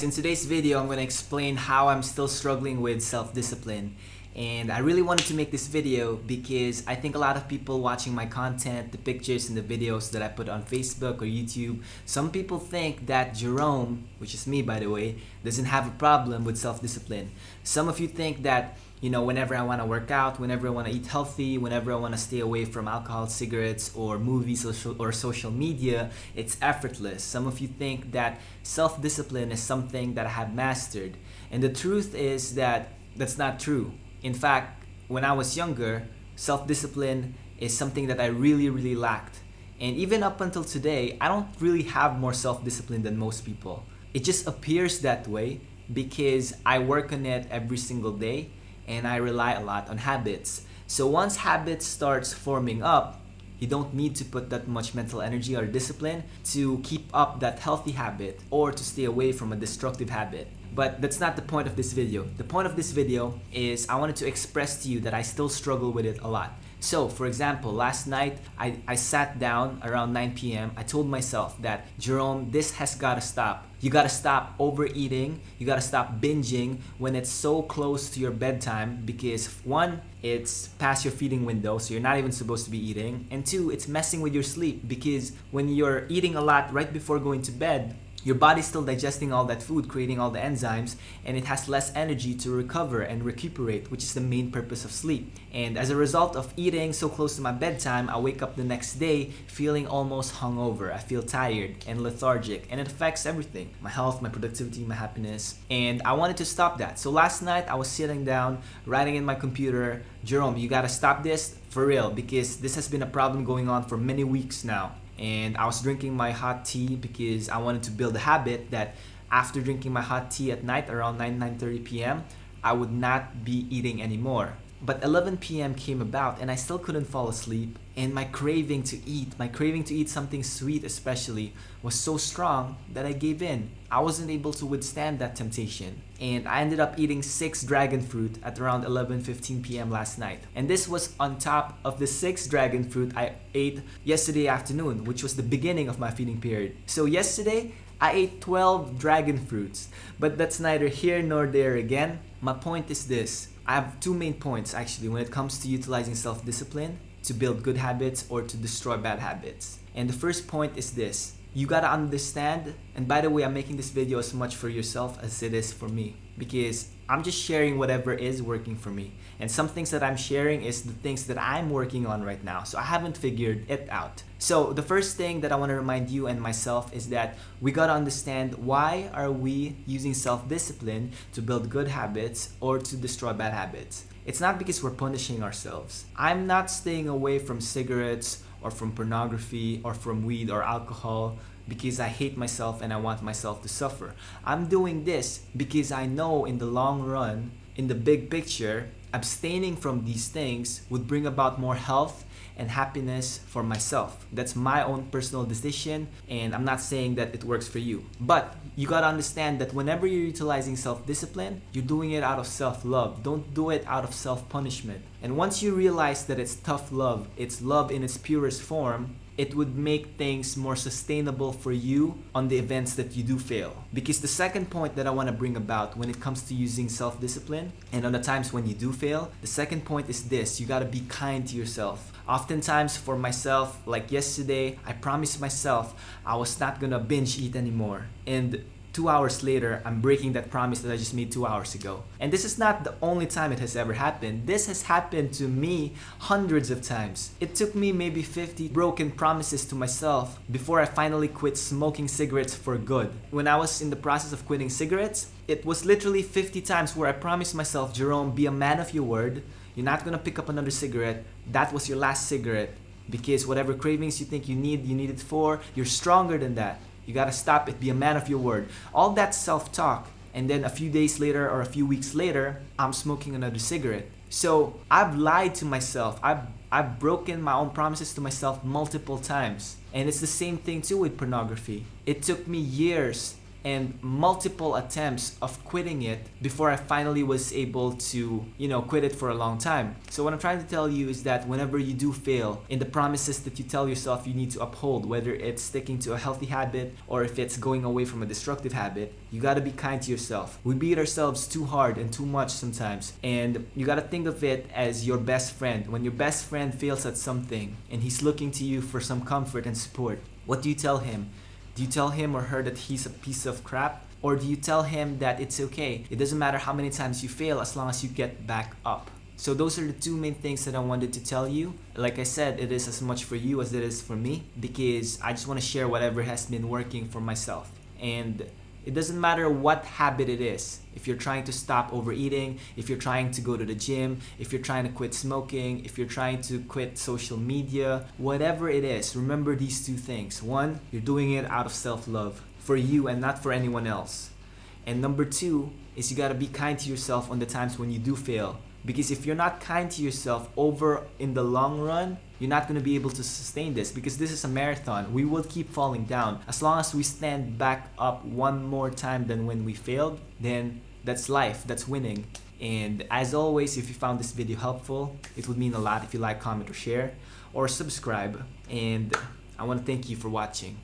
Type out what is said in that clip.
In today's video, I'm going to explain how I'm still struggling with self-discipline. And I really wanted to make this video because I think a lot of people watching my content, the pictures and the videos that I put on Facebook or YouTube, some people think that Jerome, which is me by the way, doesn't have a problem with self-discipline. Some of you think that, whenever I want to work out, whenever I want to eat healthy, whenever I want to stay away from alcohol, cigarettes, or movies or social media, it's effortless. Some of you think that self-discipline is something that I have mastered. And the truth is that that's not true. In fact, when I was younger, self-discipline is something that I really lacked. And even up until today, I don't really have more self-discipline than most people. It just appears that way because I work on it every single day and I rely a lot on habits. So once habits starts forming up, you don't need to put that much mental energy or discipline to keep up that healthy habit or to stay away from a destructive habit. But that's not the point of this video. The point of this video is I wanted to express to you that I still struggle with it a lot. So, for example, last night I sat down around 9 p.m. I told myself that, Jerome, this has got to stop. You got to stop overeating. You got to stop binging when it's so close to your bedtime because one, it's past your feeding window, so you're not even supposed to be eating. And two, it's messing with your sleep because when you're eating a lot right before going to bed, your body's still digesting all that food, creating all the enzymes, and it has less energy to recover and recuperate, which is the main purpose of sleep. And as a result of eating so close to my bedtime, I wake up the next day feeling almost hungover. I feel tired and lethargic, and it affects everything. My health, my productivity, my happiness. And I wanted to stop that. So last night, I was sitting down, writing in my computer, Jerome, you gotta stop this for real, because this has been a problem going on for many weeks now. And I was drinking my hot tea because I wanted to build a habit that after drinking my hot tea at night around 9:30 p.m. I would not be eating anymore. But 11 p.m. came about and I still couldn't fall asleep, and my craving to eat something sweet especially, was so strong that I gave in. I wasn't able to withstand that temptation, and I ended up eating 6 dragon fruit at around 11:15 p.m. last night. And this was on top of the 6 dragon fruit I ate yesterday afternoon, which was the beginning of my feeding period. So yesterday, I ate 12 dragon fruits, but that's neither here nor there again. My point is this. I have 2 main points actually when it comes to utilizing self-discipline to build good habits or to destroy bad habits. And the first point is this. You gotta understand, and by the way, I'm making this video as much for yourself as it is for me, because I'm just sharing whatever is working for me. And some things that I'm sharing is the things that I'm working on right now. So I haven't figured it out. So the first thing that I want to remind you and myself is that we gotta understand, why are we using self-discipline to build good habits or to destroy bad habits? It's not because we're punishing ourselves. I'm not staying away from cigarettes or from pornography or from weed or alcohol because I hate myself and I want myself to suffer. I'm doing this because I know in the long run, in the big picture, abstaining from these things would bring about more health and happiness for myself. That's my own personal decision, and I'm not saying that it works for you. But you gotta understand that whenever you're utilizing self-discipline, you're doing it out of self-love. Don't do it out of self-punishment. And once you realize that it's tough love, it's love in its purest form, it would make things more sustainable for you on the events that you do fail. Because the second point that I want to bring about when it comes to using self-discipline and on the times when you do fail, the second point is this. You got to be kind to yourself. Oftentimes for myself, like yesterday, I promised myself I was not gonna binge eat anymore. And 2 hours later, I'm breaking that promise that I just made 2 hours ago. And this is not the only time it has ever happened. This has happened to me hundreds of times. It took me maybe 50 broken promises to myself before I finally quit smoking cigarettes for good. When I was in the process of quitting cigarettes, it was literally 50 times where I promised myself, Jerome, be a man of your word. You're not gonna pick up another cigarette. That was your last cigarette. Because whatever cravings you think you need it for, you're stronger than that. You gotta stop it. Be a man of your word. All that self-talk, and then a few days later or a few weeks later, I'm smoking another cigarette. So I've lied to myself. I've broken my own promises to myself multiple times. And it's the same thing too with pornography. It took me years and multiple attempts of quitting it before I finally was able to, quit it for a long time. So what I'm trying to tell you is that whenever you do fail in the promises that you tell yourself you need to uphold, whether it's sticking to a healthy habit or if it's going away from a destructive habit, you gotta be kind to yourself. We beat ourselves too hard and too much sometimes, and you gotta think of it as your best friend. When your best friend fails at something and he's looking to you for some comfort and support, what do you tell him? Do you tell him or her that he's a piece of crap? Or do you tell him that it's okay? It doesn't matter how many times you fail as long as you get back up. So those are the two main things that I wanted to tell you. Like I said, it is as much for you as it is for me, because I just want to share whatever has been working for myself. And it doesn't matter what habit it is. If you're trying to stop overeating, if you're trying to go to the gym, if you're trying to quit smoking, if you're trying to quit social media, whatever it is, remember these two things. One, you're doing it out of self-love for you and not for anyone else. And number two is you gotta be kind to yourself on the times when you do fail. Because if you're not kind to yourself over in the long run, you're not going to be able to sustain this, because this is a marathon. We will keep falling down. As long as we stand back up one more time than when we failed, then that's life, that's winning. And as always, if you found this video helpful, it would mean a lot if you like, comment, or share, or subscribe. And I want to thank you for watching.